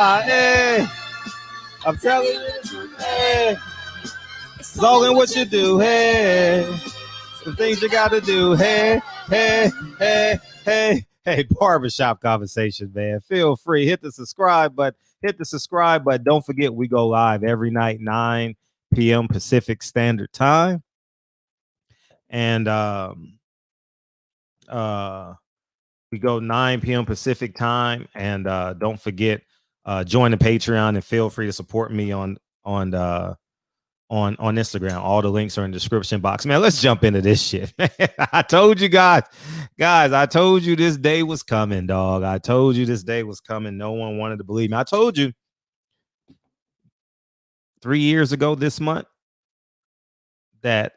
Hey, I'm telling you, hey, it's all in what you do. Hey, some things you got to do. Hey, hey, hey, hey, hey, barbershop conversation, man. Feel free. Hit the subscribe button. Don't forget, we go live every night, 9 p.m. Pacific Standard Time. And we go 9 p.m. Pacific time. And don't forget, join the Patreon and feel free to support me on Instagram. All the links are in the description box. Man, let's jump into this shit. I told you guys, I told you this day was coming, dog. I told you this day was coming. No one wanted to believe me. I told you 3 years ago this month that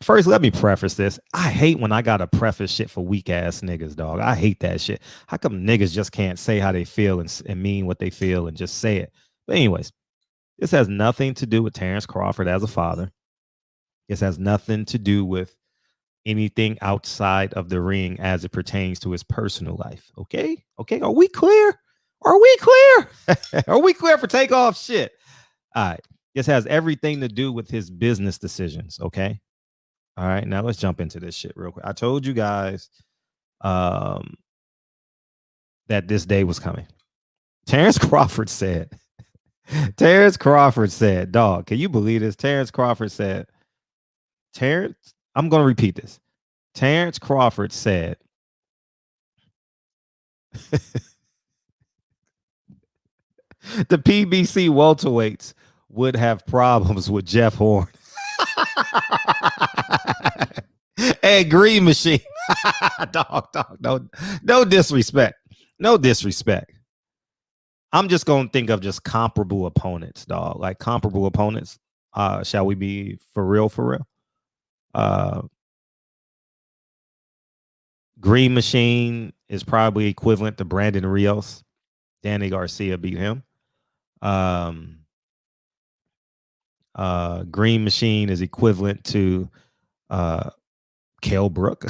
first, let me preface this. I hate when I gotta preface shit for weak ass niggas, dog. I hate that shit. How come niggas just can't say how they feel and mean what they feel and just say it? But anyways, this has nothing to do with Terence Crawford as a father. This has nothing to do with anything outside of the ring as it pertains to his personal life. Okay? Okay. Are we clear? Are we clear? Are we clear for takeoff shit? All right. This has everything to do with his business decisions. Okay. All right. Now let's jump into this shit real quick. I told you guys that this day was coming. Terence Crawford said, dog, can you believe this? Terence Crawford said, I'm going to repeat this. Terence Crawford said, the PBC welterweights would have problems with Jeff Horn. And Green Machine. dog, no disrespect. No disrespect. I'm just going to think of just comparable opponents, dog. Like comparable opponents. Shall we be for real? Green Machine is probably equivalent to Brandon Rios. Danny Garcia beat him. Green Machine is equivalent to Kell Brook.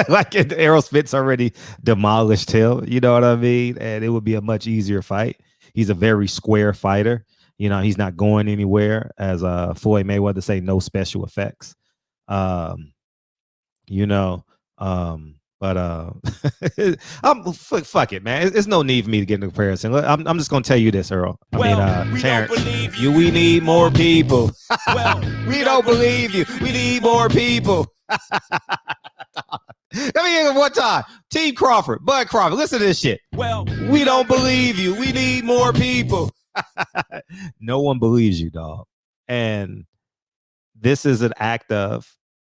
Like Errol Spence already demolished Hill. You know what I mean? And it would be a much easier fight. He's a very square fighter. You know, he's not going anywhere. As Floyd Mayweather say, no special effects. You know, but I'm fuck it, man. It's no need for me to get into comparison. I'm just gonna tell you this, Earl. Terrence, we need more people. We don't believe you. We need more people. Let me hear it one time. Team Crawford, Bud Crawford, listen to this shit. We don't believe you. We need more people. No one believes you, dog. And this is an act of,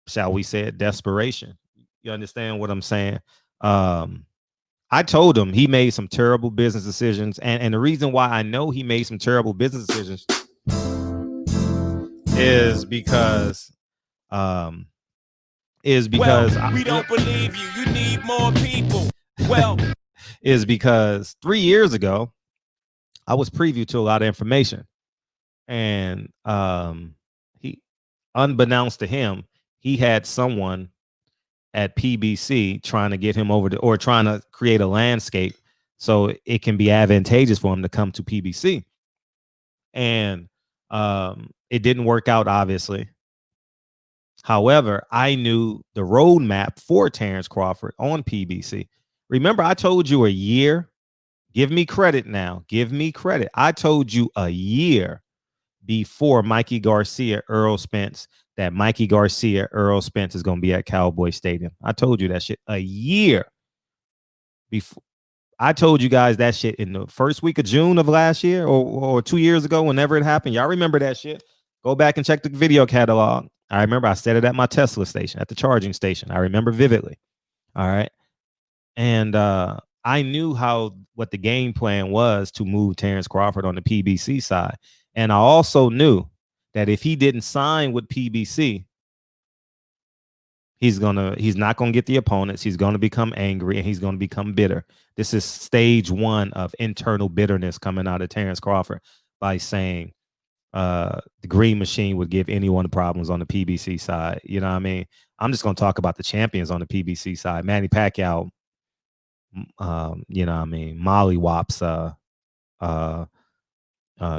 shall we say it, desperation. You understand what I'm saying? I told him he made some terrible business decisions. And the reason why I know he made some terrible business decisions is because we don't believe you. You need more people. Is because 3 years ago, I was privy to a lot of information. And he, unbeknownst to him, he had someone at PBC trying to get him over to, or trying to create a landscape so it can be advantageous for him to come to PBC. And it didn't work out, obviously. However, I knew the roadmap for Terence Crawford on PBC. Remember, I told you a year. Give me credit now. Give me credit. I told you a year before Mikey Garcia, Earl Spence, that Mikey Garcia, Earl Spence is going to be at Cowboy Stadium. I told you that shit a year before. I told you guys that shit in the first week of June of last year or 2 years ago, whenever it happened. Y'all remember that shit? Go back and check the video catalog. I remember I said it at my Tesla station, at the charging station. I remember vividly. All right. And I knew what the game plan was to move Terence Crawford on the PBC side. And I also knew that if he didn't sign with PBC, he's not gonna get the opponents. He's gonna become angry and he's gonna become bitter. This is stage one of internal bitterness coming out of Terence Crawford by saying the Green Machine would give anyone problems on the PBC side. You know what I mean? I'm just gonna talk about the champions on the PBC side. Manny Pacquiao you know what I mean, mollywops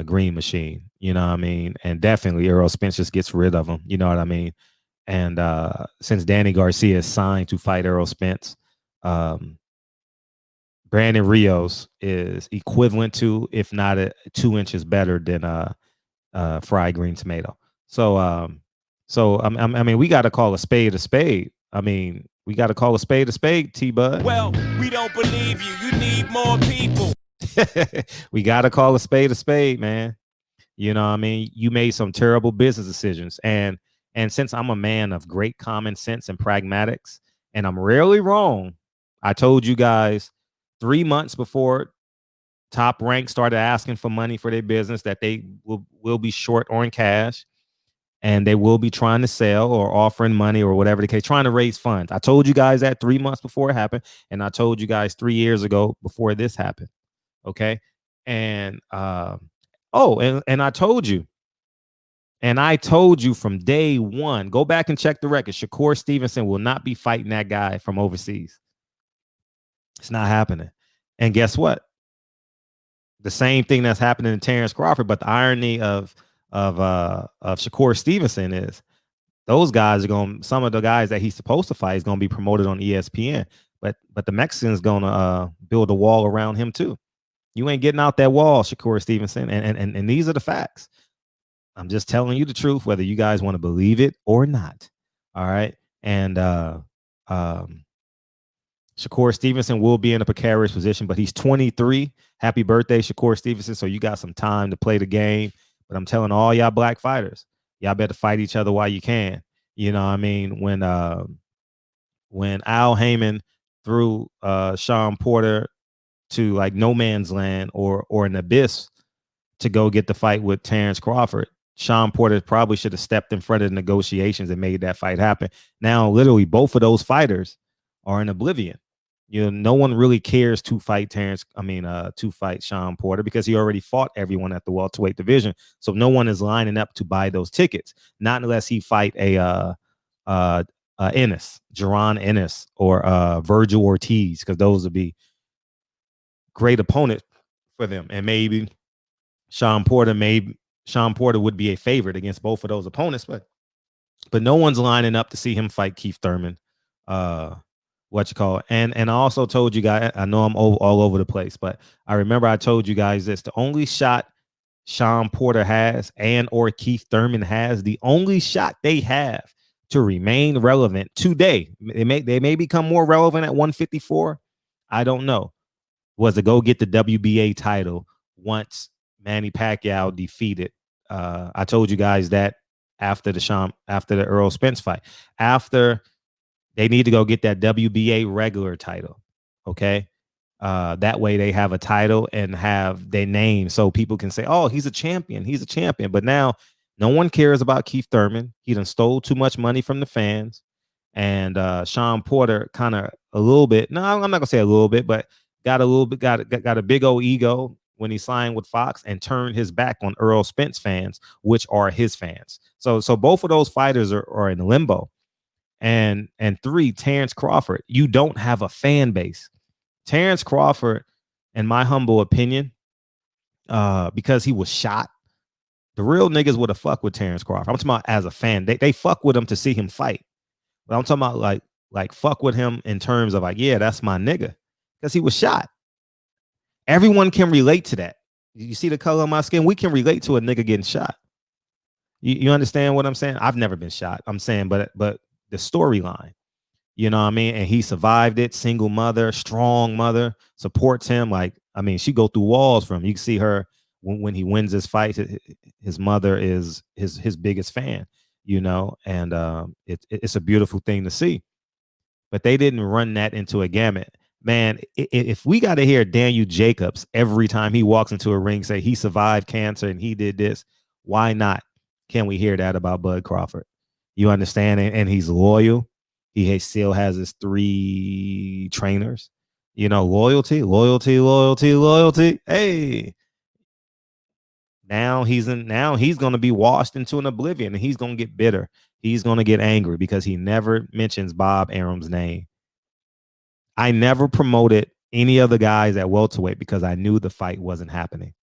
Green Machine, you know what I mean? And definitely Errol Spence just gets rid of him, you know what I mean? And since Danny Garcia is signed to fight Errol Spence, Brandon Rios is equivalent to, if not 2 inches better than fried green tomato. So I mean, we got to call a spade a spade. I mean, we got to call a spade, T-Bud. Well, we don't believe you. You need more people. We got to call a spade, man. You know what I mean? You made some terrible business decisions. And since I'm a man of great common sense and pragmatics, and I'm rarely wrong, I told you guys 3 months before Top Rank started asking for money for their business that they will be short on cash, and they will be trying to sell or offering money or whatever the case, trying to raise funds. I told you guys that 3 months before it happened, and I told you guys 3 years ago before this happened. Okay. And and I told you. And I told you from day one, go back and check the record. Shakur Stevenson will not be fighting that guy from overseas. It's not happening. And guess what? The same thing that's happening to Terence Crawford, but the irony of Shakur Stevenson is those guys are going. Some of the guys that he's supposed to fight is going to be promoted on ESPN, but the Mexican's going to build a wall around him too. You ain't getting out that wall, Shakur Stevenson, and these are the facts. I'm just telling you the truth, whether you guys want to believe it or not. All right. And Shakur Stevenson will be in a precarious position, but he's 23. Happy birthday, Shakur Stevenson. So you got some time to play the game. But I'm telling all y'all black fighters, y'all better fight each other while you can. You know what I mean? When Al Heyman threw Sean Porter to like no man's land or an abyss to go get the fight with Terence Crawford, Sean Porter probably should have stepped in front of the negotiations and made that fight happen. Now, literally, both of those fighters are in oblivion. You know, no one really cares to fight to fight Sean Porter because he already fought everyone at the welterweight division. So no one is lining up to buy those tickets, not unless he fight a Ennis, Jaron Ennis, or Virgil Ortiz, because those would be great opponents for them. And maybe Sean Porter would be a favorite against both of those opponents, but no one's lining up to see him fight Keith Thurman. And I also told you guys, I know I'm all over the place, but I remember I told you guys this: the only shot Sean Porter has or Keith Thurman has, the only shot they have to remain relevant today, they may become more relevant at 154, I don't know, was to go get the WBA title once Manny Pacquiao defeated. I told you guys that after the Errol Spence fight, after they need to go get that WBA regular title. Okay. That way they have a title and have their name so people can say, oh, he's a champion. He's a champion. But now no one cares about Keith Thurman. He done stole too much money from the fans. And Sean Porter kind of a little bit, no, I'm not gonna say a little bit, but got a big old ego when he signed with Fox and turned his back on Errol Spence fans, which are his fans. So both of those fighters are in limbo. And 3, Terence Crawford, you don't have a fan base. Terence Crawford, in my humble opinion, because he was shot, the real niggas would have fucked with Terence Crawford. I'm talking about as a fan. They fuck with him to see him fight. But I'm talking about like fuck with him in terms of like, yeah, that's my nigga. Because he was shot. Everyone can relate to that. You see the color of my skin? We can relate to a nigga getting shot. You understand what I'm saying? I've never been shot. I'm saying, but the storyline, you know what I mean? And he survived it. Single mother, strong mother, supports him. Like, I mean, she go through walls for him. You can see her when he wins his fight. His mother is his biggest fan, you know, and it's a beautiful thing to see. But they didn't run that into a gamut. Man, if we got to hear Daniel Jacobs every time he walks into a ring say he survived cancer and he did this, why not? Can we hear that about Bud Crawford? You understand? And he's loyal. He still has his 3 trainers. You know, loyalty. Hey, now he's going to be washed into an oblivion, and he's going to get bitter. He's going to get angry because he never mentions Bob Arum's name. I never promoted any of the guys at welterweight because I knew the fight wasn't happening.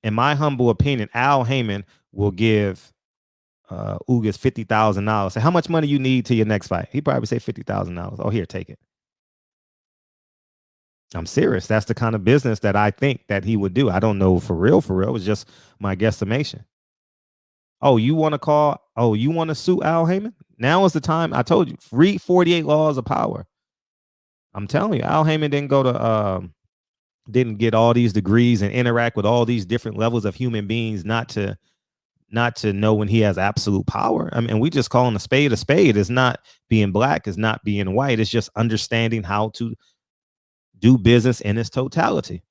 In my humble opinion, Al Heyman will give Ugas $50,000. Say, how much money you need to your next fight? He probably say $50,000. Oh, here, take it. I'm serious. That's the kind of business that I think that he would do. I don't know for real. It's just my guesstimation. Oh, you want to call? Oh, you want to sue Al Heyman? Now is the time. I told you, read 48 Laws of Power. I'm telling you, Al Heyman didn't go to didn't get all these degrees and interact with all these different levels of human beings not to know when he has absolute power. I mean, we just calling a spade a spade. It's not being black, it's not being white. It's just understanding how to do business in its totality.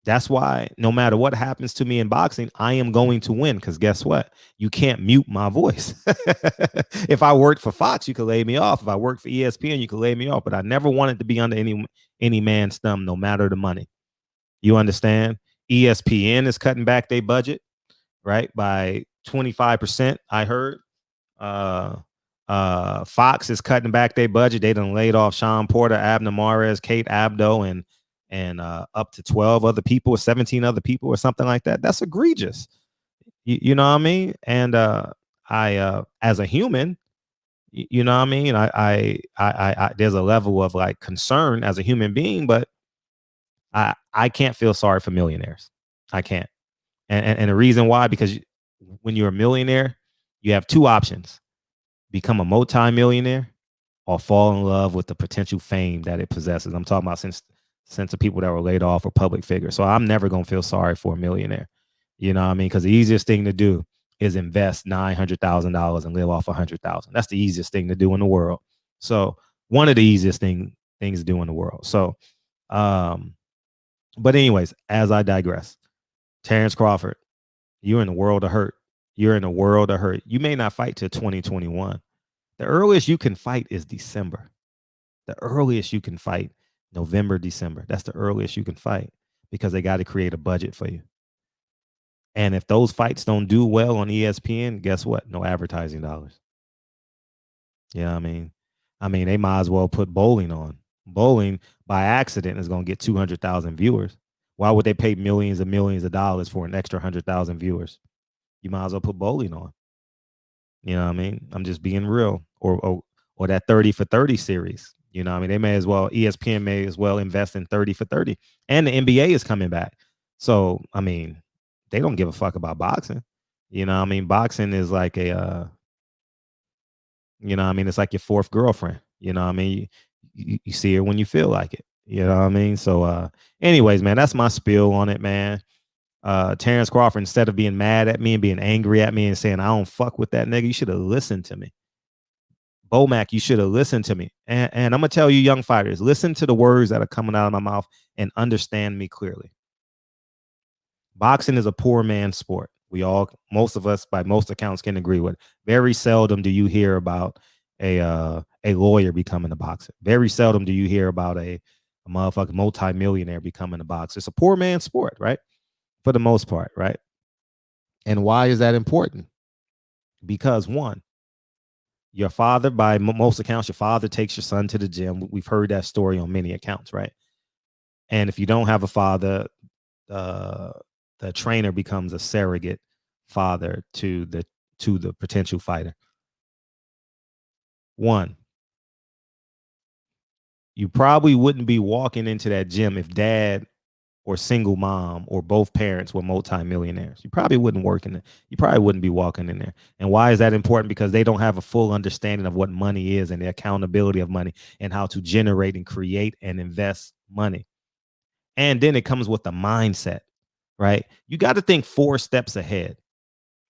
That's why no matter what happens to me in boxing, I am going to win, because guess what? You can't mute my voice. If I worked for Fox, you could lay me off. If I worked for ESPN, you could lay me off. But I never wanted to be under any man's thumb, no matter the money. You understand? ESPN is cutting back their budget, right, by 25%. I heard. Fox is cutting back their budget. They done laid off Sean Porter, Abner Mares, Kate Abdo, and up to 12 other people or 17 other people or something like that. That's egregious. You know what I mean? And I as a human, you know what I mean? I there's a level of like concern as a human being, but I can't feel sorry for millionaires. I can't. And the reason why, because when you're a millionaire, you have two options: become a multi-millionaire or fall in love with the potential fame that it possesses. I'm talking about since the people that were laid off or public figures. So I'm never going to feel sorry for a millionaire. You know what I mean? Because the easiest thing to do is invest $900,000 and live off $100,000. That's the easiest thing to do in the world. So one of the easiest things to do in the world. So, but anyways, as I digress, Terence Crawford, you're in the world of hurt. You're in a world of hurt. You may not fight till 2021. The earliest you can fight is December. The earliest you can fight, November, December. That's the earliest you can fight, because they got to create a budget for you. And if those fights don't do well on ESPN, guess what? No advertising dollars. Yeah, I mean, they might as well put bowling on. Bowling by accident is going to get 200,000 viewers. Why would they pay millions and millions of dollars for an extra 100,000 viewers? You might as well put bowling on. You know what I mean? I'm just being real. Or that 30 for 30 series. You know what I mean? They may as well, ESPN may as well invest in 30 for 30. And the NBA is coming back. So, I mean, they don't give a fuck about boxing. You know what I mean? Boxing is like a, you know what I mean? It's like your fourth girlfriend. You know what I mean? You see her when you feel like it. You know what I mean? So, anyways, man, that's my spiel on it, man. Terence Crawford, instead of being mad at me and being angry at me and saying, I don't fuck with that nigga, you should have listened to me. Bomac, you should have listened to me. And I'm going to tell you, young fighters, listen to the words that are coming out of my mouth and understand me clearly. Boxing is a poor man's sport. Most of us, by most accounts, can agree with it. Very seldom do you hear about a lawyer becoming a boxer. Very seldom do you hear about a motherfucking multi-millionaire becoming a boxer. It's a poor man's sport, right? For the most part, right? And why is that important? Because one, your father, by most accounts, your father takes your son to the gym. We've heard that story on many accounts, right? And if you don't have a father, the trainer becomes a surrogate father to the potential fighter. One, you probably wouldn't be walking into that gym if dad or single mom or both parents were multimillionaires. You probably wouldn't work in it. You probably wouldn't be walking in there. And why is that important? Because they don't have a full understanding of what money is and the accountability of money and how to generate and create and invest money. And then it comes with the mindset, right? You got to think 4 steps ahead,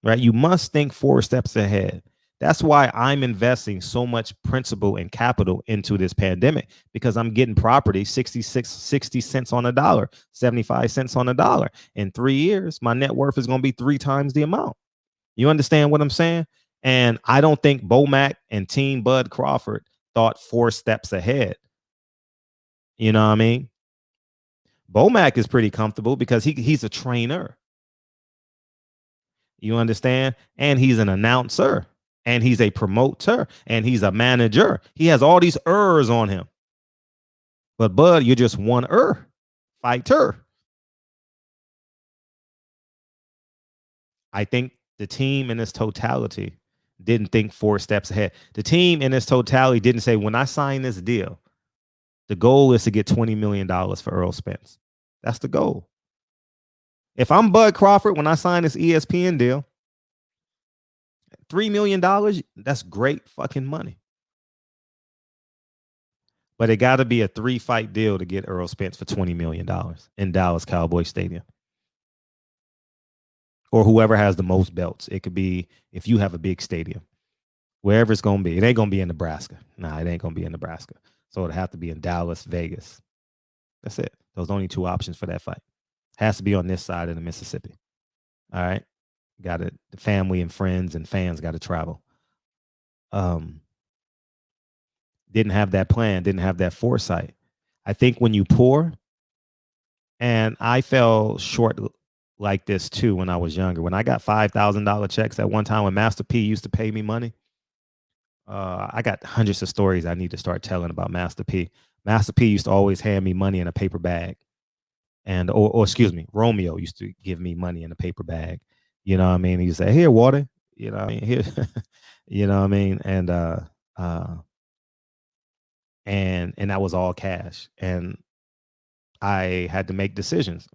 right? You must think 4 steps ahead. That's why I'm investing so much principal and capital into this pandemic, because I'm getting property 60 cents on a dollar, 75 cents on a dollar. In 3 years, my net worth is going to be 3 times the amount. You understand what I'm saying? And I don't think Bomac and Team Bud Crawford thought 4 steps ahead. You know what I mean? Bomac is pretty comfortable because he's a trainer. You understand? And he's an announcer. and he's a promoter, and he's a manager. He has all these on him. But Bud, you're just one fighter. I think the team in its totality didn't think 4 steps ahead. The team in its totality didn't say, when I sign this deal, the goal is to get $20 million for Errol Spence. That's the goal. If I'm Bud Crawford, when I sign this ESPN deal, $3 million, that's great fucking money. But it got to be a 3-fight deal to get Errol Spence for $20 million in Dallas Cowboy Stadium. Or whoever has the most belts. It could be if you have a big stadium, wherever it's going to be. It ain't going to be in Nebraska. Nah, it ain't going to be in Nebraska. So it'll have to be in Dallas, Vegas. That's it. Those are only 2 options for that fight. Has to be on this side of the Mississippi. All right. Got it. The family and friends and fans got to travel. Didn't have that plan, didn't have that foresight. I think when you pour, and I fell short like this too when I was younger. When I got $5,000 checks at one time when Master P used to pay me money, I got hundreds of stories I need to start telling about Master P. Master P used to always hand me money in a paper bag. And or excuse me, Romeo used to give me money in a paper bag. You know what I mean? He used to say, "Here, water." You know what I mean? Here, you know what I mean? And that was all cash. And I had to make decisions.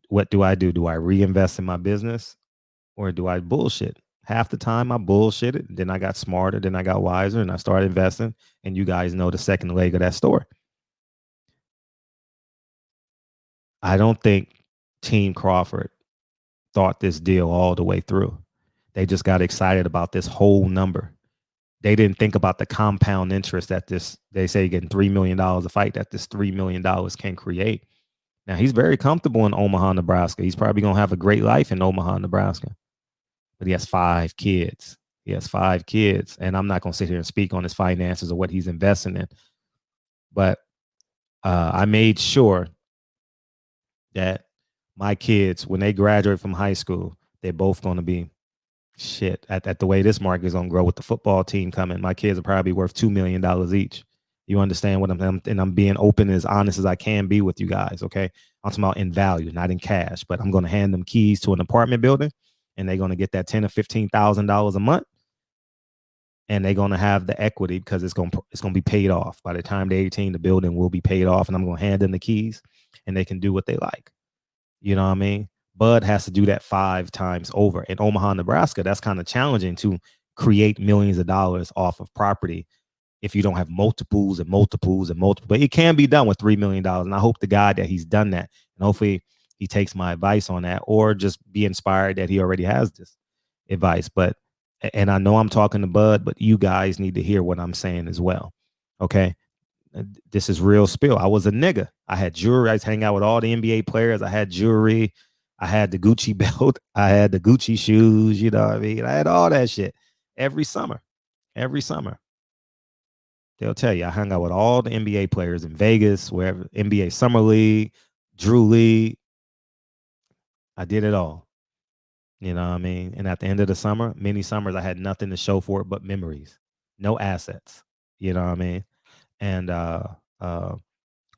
What do I do? Do I reinvest in my business or do I bullshit? Half the time I bullshitted. Then I got smarter. Then I got wiser and I started investing. And you guys know the second leg of that story. I don't think Team Crawford thought this deal all the way through. They just got excited about this whole number. They didn't think about the compound interest that this, they say getting $3 million a fight, that this $3 million can create. Now, he's very comfortable in Omaha, Nebraska. He's probably going to have a great life in Omaha, Nebraska. But he has 5 kids. He has 5 kids. And I'm not going to sit here and speak on his finances or what he's investing in. But I made sure that my kids, when they graduate from high school, they're both going to be shit at the way this market is going to grow with the football team coming. My kids are probably worth $2 million each. You understand what I'm saying? And I'm being open, as honest as I can be with you guys. Okay. I'm talking about in value, not in cash, but I'm going to hand them keys to an apartment building and they're going to get that $10,000 or $15,000 a month. And they're going to have the equity because it's going to be paid off. By the time they're 18, the building will be paid off and I'm going to hand them the keys and they can do what they like. You know what I mean? Bud has to do that 5 times over. In Omaha, Nebraska, that's kind of challenging to create millions of dollars off of property if you don't have multiples and multiples and multiples. But it can be done with $3 million. And I hope to God that he's done that. And hopefully he takes my advice on that or just be inspired that he already has this advice. But, and I know I'm talking to Bud, but you guys need to hear what I'm saying as well. Okay. This is real spill. I was a nigga. I had jewelry. I was hanging out with all the NBA players. I had jewelry. I had the Gucci belt. I had the Gucci shoes. You know what I mean? I had all that shit every summer. Every summer. They'll tell you I hung out with all the NBA players in Vegas, wherever, NBA Summer League, Drew League. I did it all. You know what I mean? And at the end of the summer, many summers, I had nothing to show for it but memories. No assets. You know what I mean? And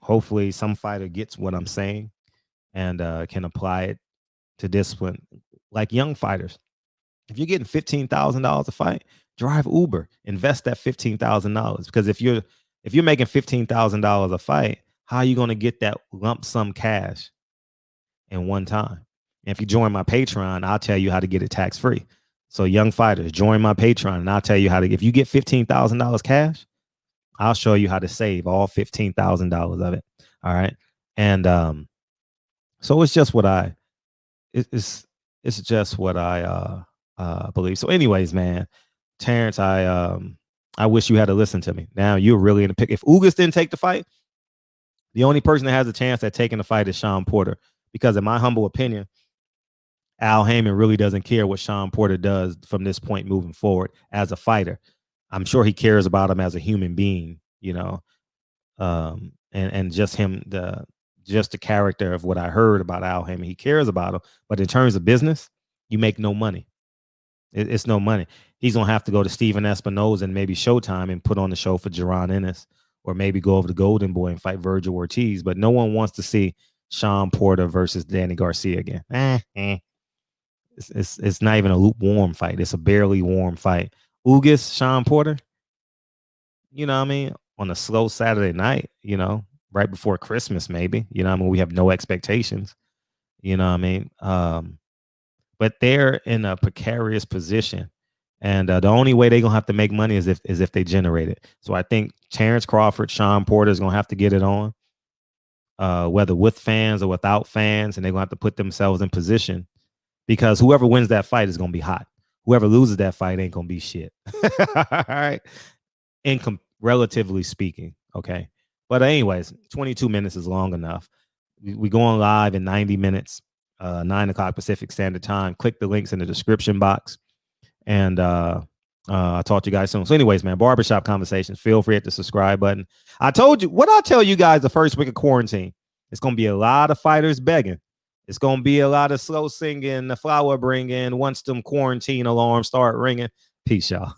hopefully some fighter gets what I'm saying and can apply it to discipline. Like young fighters, if you're getting $15,000 a fight, drive Uber, invest that $15,000. Because if you're making $15,000 a fight, how are you going to get that lump sum cash in one time? And if you join my Patreon, I'll tell you how to get it tax free. So young fighters, join my Patreon and I'll tell you how to. If you get $15,000 cash, I'll show you how to save all $15,000 of it. All right. And so it's just what it's just what I believe. So anyways, man, Terrence, I wish you had to listen to me. Now you're really in the pick. If Ugas didn't take the fight, the only person that has a chance at taking the fight is Sean Porter. Because in my humble opinion, Al Heyman really doesn't care what Sean Porter does from this point moving forward as a fighter. I'm sure he cares about him as a human being, you know, and just him, the character of what I heard about Al Heyman. He cares about him, but in terms of business, you make no money. It's no money. He's gonna have to go to Steven Espinoza and maybe Showtime and put on the show for Jaron Ennis, or maybe go over to Golden Boy and fight Virgil Ortiz. But no one wants to see Sean Porter versus Danny Garcia again. It's not even a lukewarm fight. It's a barely warm fight. Ugas, Sean Porter, you know what I mean? On a slow Saturday night, you know, right before Christmas, maybe. You know what I mean? We have no expectations. You know what I mean? But they're in a precarious position. And the only way they're gonna have to make money is if they generate it. So I think Terence Crawford, Sean Porter is gonna have to get it on, whether with fans or without fans, and they're gonna have to put themselves in position, because whoever wins that fight is gonna be hot. Whoever loses that fight ain't gonna be shit. All right, relatively speaking, okay. But anyways, 22 minutes is long enough. We going live in 90 minutes, 9 o'clock Pacific Standard Time. Click the links in the description box. And I'll talk to you guys soon. So anyways, man, barbershop conversations. Feel free to hit the subscribe button. I told you, what I tell you guys the first week of quarantine, it's going to be a lot of fighters begging. It's going to be a lot of slow singing, the flower bringing once them quarantine alarms start ringing. Peace, y'all.